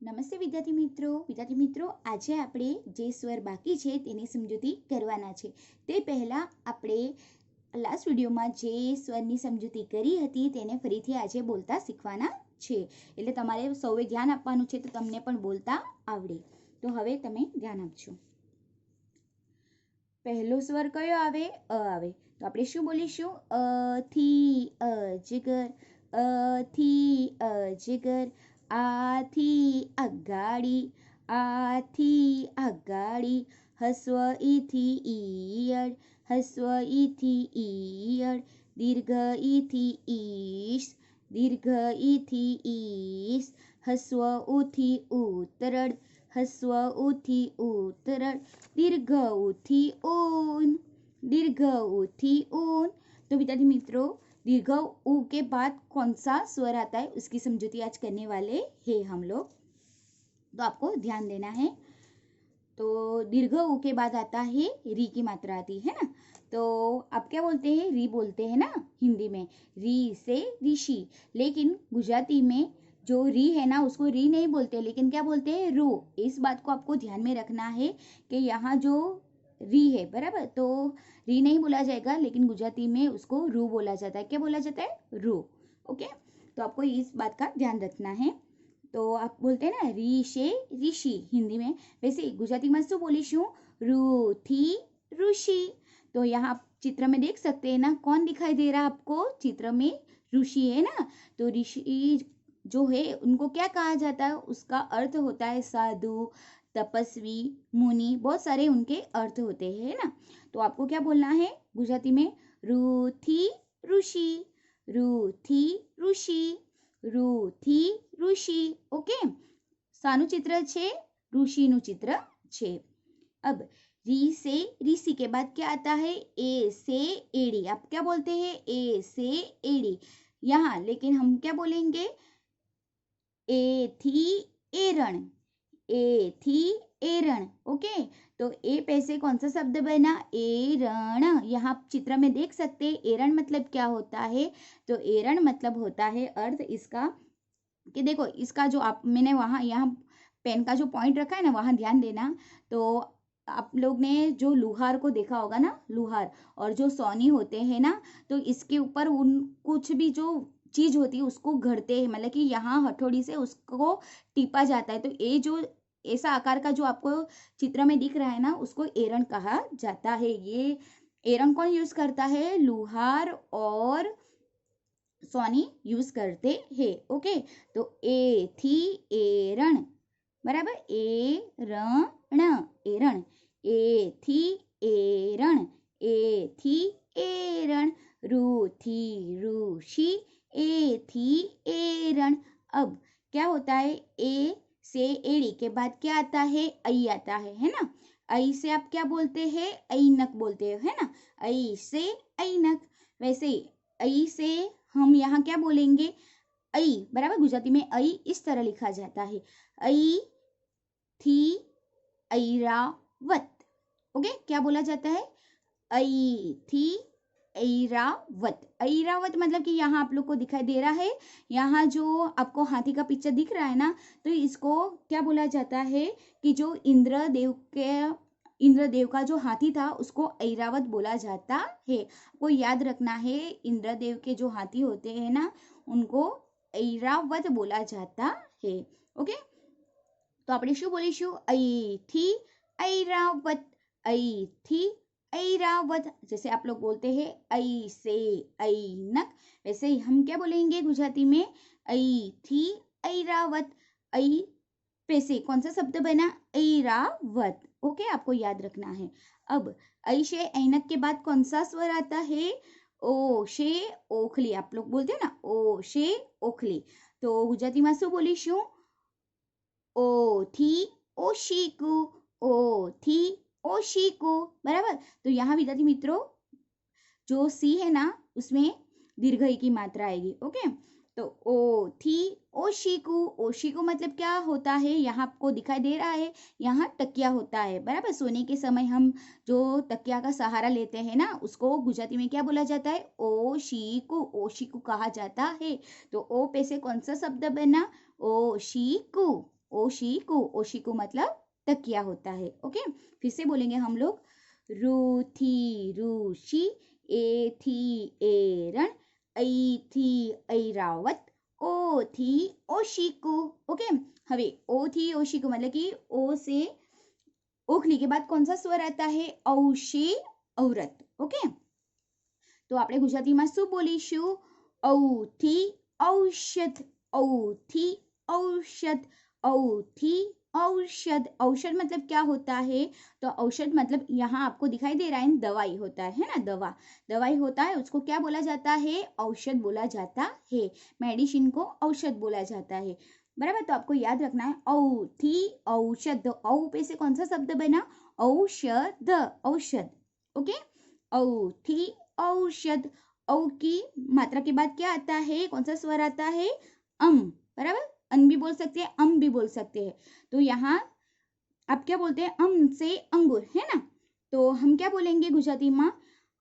નમસ્તે વિદ્યાર્થી મિત્રો આજે આપણે જે સ્વર બાકી છે તેની સમજૂતી કરવાના છે. તે પહેલાં આપણે લાસ્ટ વિડીયોમાં જે સ્વરની સમજૂતી કરી હતી તેને ફરીથી આજે બોલતા શીખવાના છે. એટલે તમારે સૌએ ધ્યાન આપવાનું છે તો તમને પણ બોલતા આવડે. તો હવે તમે ધ્યાન આપજો. પહેલો સ્વર કયો આવે? અ આવે. તો આપણે શું બોલીશું? અ થી અજગર, અ થી અજગર, આથી આગાડી, આથી આગાડી, હસ્વ ઈથી ઈયળ, હસ્વ ઈથી ઈયળ, દીર્ઘ ઈથી ઈશ, દીર્ઘ ઈથી ઈશ, હસ્વ ઉથી ઉતરડ, હસ્વ ઉથી ઉતરડ, दीर्घ उथी ऊन, दीर्घ उथी ऊन. तो विद्यार्थी मित्रों, दीर्घ ऊ के बाद कौन सा स्वर आता है उसकी समझौती आज करने वाले हैं हम लोग. तो आपको ध्यान देना है. तो दीर्घ ऊ के बाद आता है री की मात्रा आती है ना. तो आप क्या बोलते हैं? री बोलते हैं ना हिंदी में. री से ऋषि. लेकिन गुजराती में जो री है ना उसको री नहीं बोलते, लेकिन क्या बोलते हैं? रू. इस बात को आपको ध्यान में रखना है कि यहाँ जो री है बराबर, तो री नहीं बोला जाएगा, लेकिन गुजराती में उसको रू बोला जाता है. क्या बोला जाता है? रू. ओके. तो आपको इस बात का ध्यान रखना है. तो आप बोलते हैं ना री से ऋषि हिंदी में, वैसे गुजराती में शू बोलीशू? रू थी ऋषि. तो यहाँ आप चित्र में देख सकते हैं ना, कौन दिखाई दे रहा है आपको? चित्र में ऋषि है ना. तो ऋषि जो है उनको क्या कहा जाता है? उसका अर्थ होता है साधु, तपस्वी, मुनि. बहुत सारे उनके अर्थ होते हैं ना. तो आपको क्या बोलना है गुजराती में? रूथी ऋषि, रूथी ऋषि, रूथी ऋषि. ओके. सानु चित्र छे, ऋषि नु चित्र छे. अब री से ऋषि के बाद क्या आता है? ए से एड़ी. आप क्या बोलते हैं? ए से एड़ी. यहाँ लेकिन हम क्या बोलेंगे? ए थी एरण, ए थी एरण. ओके. तो ए पैसे कौन सा शब्द बना? एरण. यहाँ चित्र में देख सकते हैं एरण मतलब क्या होता है? तो एरण मतलब होता है अर्थ इसका कि देखो, इसका जो आप मैंने वहाँ यहाँ पेन का जो पॉइंट रखा है ना वहाँ ध्यान देना. तो आप लोग ने जो लुहार को देखा होगा ना, लुहार और जो सोनी होते हैं ना, तो इसके ऊपर उन कुछ भी जो चीज होती है उसको घड़ते हैं, मतलब कि यहाँ हथौड़ी से उसको टीपा जाता है. तो ये जो ऐसा आकार का जो आपको चित्र में दिख रहा है ना, उसको एरण कहा जाता है. ये एरण कौन यूज करता है? लुहार और सोनी यूज करते हैं. ओके. तो ए थी एरण बराबर. एरण, एरण. ए थी एरण, ए थी एरण. रू थी ऋषि, ए थी एरण. अब क्या होता है? ए से एड़ी के बाद क्या आता है? ऐ आता है ना. ऐ से आप क्या बोलते हैं? ऐनक बोलते है ना. ऐ से ऐनक. वैसे ऐ से हम यहाँ क्या बोलेंगे? ऐ बराबर. गुजराती में ऐ इस तरह लिखा जाता है. ऐ थी ऐरावत. ओके. क्या बोला जाता है? ऐ थी ऐरावत. ऐरावत मतलब कि यहाँ आप लोग को दिखाई दे रहा है, यहाँ जो आपको हाथी का पिक्चर दिख रहा है ना, तो इसको क्या बोला जाता है कि जो इंद्रदेव का जो हाथी था उसको ऐरावत बोला जाता है. आपको याद रखना है, इंद्रदेव के जो हाथी होते हैं ना उनको ऐरावत बोला जाता है. ओके. तो આપણે શું બોલીશું? ऐ थी ऐरावत, ऐ थी ऐरावत. जैसे आप लोग बोलते हैं ऐ से ऐनक, वैसे ही हम क्या बोलेंगे गुजराती में? ऐ थी ऐरावत. ऐ पैसे कौन सा शब्द बना? ऐरावत. ओके. आपको याद रखना है. अब ऐ से ऐनक के बाद कौन सा स्वर आता है? ओ से ओखली. आप लोग बोलते हैं ना ओ से ओखली. तो गुजराती में શું બોલીશું? ओ थी ओशिकु, ओ थी ओशिकु बराबर. तो यहाँ विद्यार्थी मित्रों जो सी है ना उसमें दीर्घ ई की मात्रा आएगी. ओके. तो ओ थी ओशिकु. ओशिकु मतलब क्या होता है? यहाँ आपको दिखाई दे रहा है, यहाँ तकिया होता है बराबर. सोने के समय हम जो तकिया का सहारा लेते हैं ना उसको गुजराती में क्या बोला जाता है? ओशिकु. ओशिकु कहा जाता है. तो ओ पे से कौन सा शब्द बना? ओशिकु. ओशिकु, ओशिकु मतलब तकिया होता है। ओके, फिर से बोलेंगे हम लोग, रू थी ऋषि, ए थी एरण, ऐ थी ऐरावत, ओ थी ओशिकु। ओके, હવે ओ थी ओशिकु मतलब कि ओ से ओखली के बाद कौन सा स्वर आता है? औशे, औरत। ओके, तो આપણે ગુજરાતીમાં શું બોલીશું? ઔથી औषध, औથી औषध, औथी औषध। औषध मतलब क्या होता है? तो औषध मतलब यहाँ आपको दिखाई दे रहा है दवाई होता है ना, दवा, दवाई होता है, उसको क्या बोला जाता है? औषध बोला जाता है। मेडिसिन को औषध बोला जाता है, बराबर। तो आपको याद रखना है औथी औषध, औ पे से कौन सा शब्द बना? औषध, औषध। ओके, औथी औषध। औ की मात्रा के बाद क्या आता है? कौन सा स्वर आता है? अम, बराबर। अन भी बोल सकते हैं, अम भी बोल सकते हैं। तो यहाँ आप क्या बोलते हैं? अम से अंगूर, है ना। तो हम क्या बोलेंगे गुजराती में?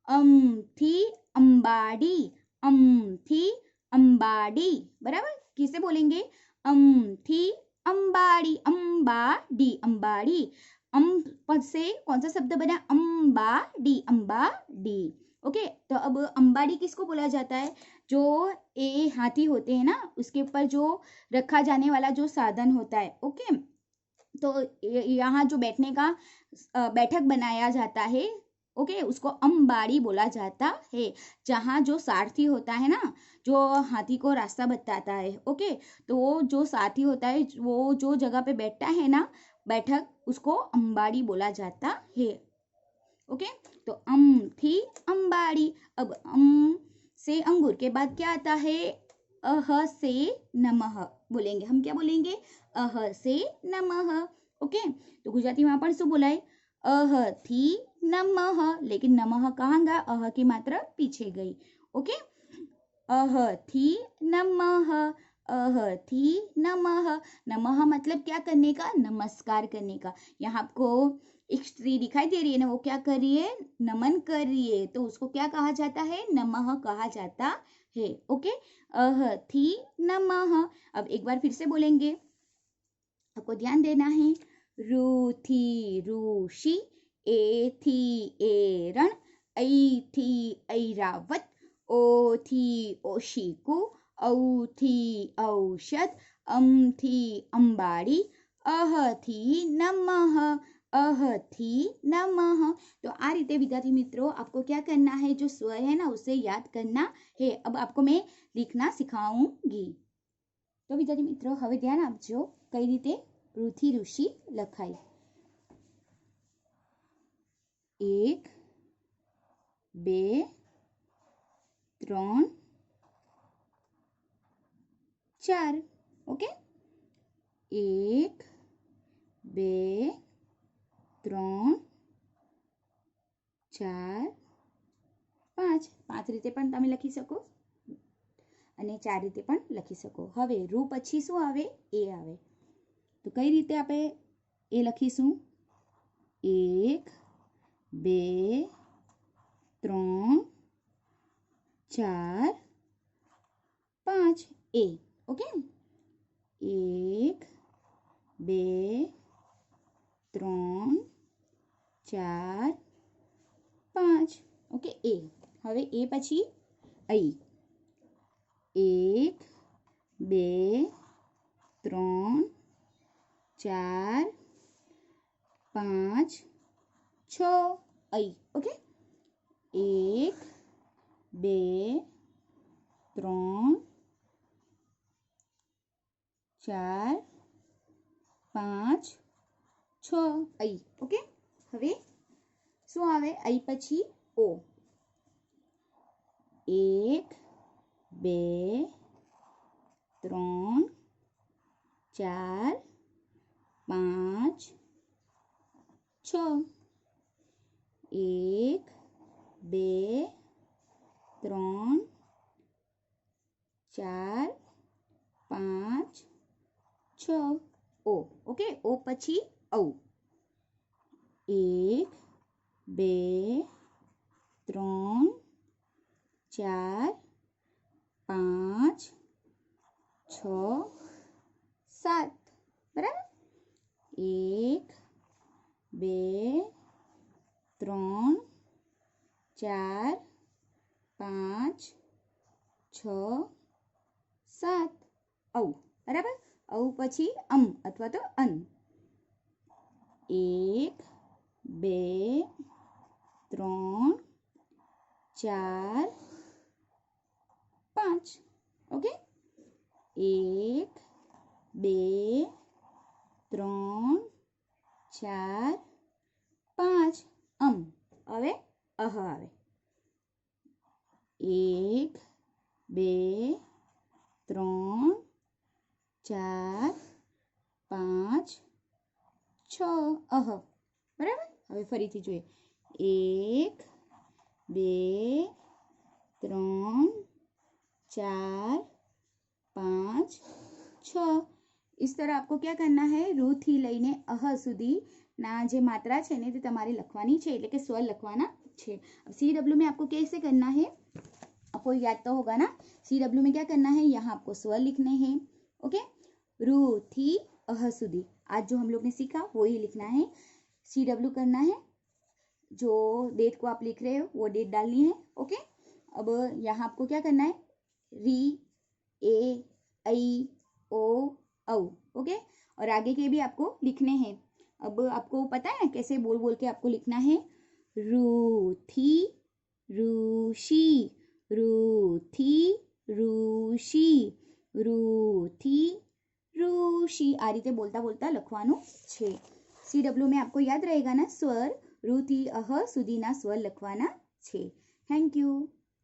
अम थी अंबाड़ी, अम थी अंबाड़ी, बराबर। किसे बोलेंगे? अम थी अंबाड़ी, अंबाड़ी, अंबाड़ी। अम पद से कौन सा शब्द बना? अंबाड़ी, अंबाड़ी। ओके, तो अब अंबाड़ी किसको बोला जाता है? जो ए हाथी होते हैं ना, उसके ऊपर जो रखा जाने वाला जो साधन होता है। ओके, तो यहाँ जो बैठने का बैठक बनाया जाता है, ओके, उसको अंबाड़ी बोला जाता है। जहाँ जो सारथी होता है ना, जो हाथी को रास्ता बताता है, ओके, तो वो जो सारथी होता है, वो जो जगह पे बैठता है ना, बैठक, उसको अंबाड़ी बोला जाता है। ओके, तो अम थी अंबाड़ी। अब अम से अंगूर के बाद क्या आता है? अह से नमः बोलेंगे हम। क्या बोलेंगे? अह से नमः। ओके, तो गुजराती में पण શું બોલાય? अह थी नमः, लेकिन नमः कहाँ गया? अह की मात्रा पीछे गई। ओके, अह थी नमः, अह थी नमः। नमः मतलब क्या करने का? नमस्कार करने का। यहाँ आपको एक स्त्री दिखाई दे रही है ना, वो क्या कर रही है? नमन कर रही है, तो उसको क्या कहा जाता है? नमः कहा जाता है। ओके, अह थी नमः। अब एक बार फिर से बोलेंगे, आपको ध्यान देना है। रू थी ऋषि, ए थी एरण, ऐ थी ऐरावत, ओ थी ओशिकु, औ थी औषध, अम थी अंबाड़ी, अह थी नमः, अह थी नमः। तो आ रीते विद्यार्थी मित्रों आपको क्या करना है? जो स्वर है ना, उसे याद करना है। अब आपको मैं लिखना सिखाऊंगी। तो विद्यार्थी मित्रों હવે ધ્યાન આપજો કઈ રીતે ઋથી ઋષિ લખાય। 1 2 3 4। ઓકે, 1 2 3 4 5। 5 રીતે પણ તમે લખી શકો અને 4 રીતે પણ લખી શકો। હવે રૂ પછી શું આવે? એ આવે। તો કઈ રીતે આપણે એ લખીશું? 1 2 3 4 5 ए। ओके, 1 2 3 4 5। ओके, ए। હવે એ પછી ऐ। 1 2 3 4 5 6 ऐ। ओके, 1 2 3 4 5 6 ऐ। ओके, હવે શું આવે? ऐ પછી ओ। 1 2 3 4 5 6। 1 2 3 4 5 6 ओ। ओके, ओ પછી औ। 1 2 3 4 5 6 7, બરાબર। 4 5 6 7 આવું બરાબર. આવું પછી અથવા તો અન. 1 2 3 4 5. ઓકે, 1 2 3 4 5 હવે આવે. 1 2 3 4 5 6 બરાબર. હવે ફરીથી જોઈએ. 1 2 3 4 5 6. इस तरह आपको क्या करना है, રૂ થી લઈને સુધીના જે માત્રા છે ને તે તમારે લખવાની છે, એટલે કે સ્વર લખવાના છે. अब CW में आपको कैसे करना है, आपको याद तो होगा ना. CW में क्या करना है, यहाँ आपको स्वर लिखने हैं. ओके, रू थी सुधी. आज जो हम लोग ने सीखा वो ही लिखना है. CW करना है, जो डेट को आप लिख रहे हो वो डेट डालनी है. ओके, अब यहाँ आपको क्या करना है, री ए आई ओ औ. ओके, और आगे के भी आपको लिखने हैं. अब आपको पता है कैसे बोल बोल के आपको लिखना है. रूथी ऋषि, रूथी ऋषि, रूथी ऋषि. આ રીતે બોલતા બોલતા લખવાનું છે. CW में आपको याद रहेगा ना, स्वर રૂ થી સુધીના સ્વર લખવાના છે. Thank you.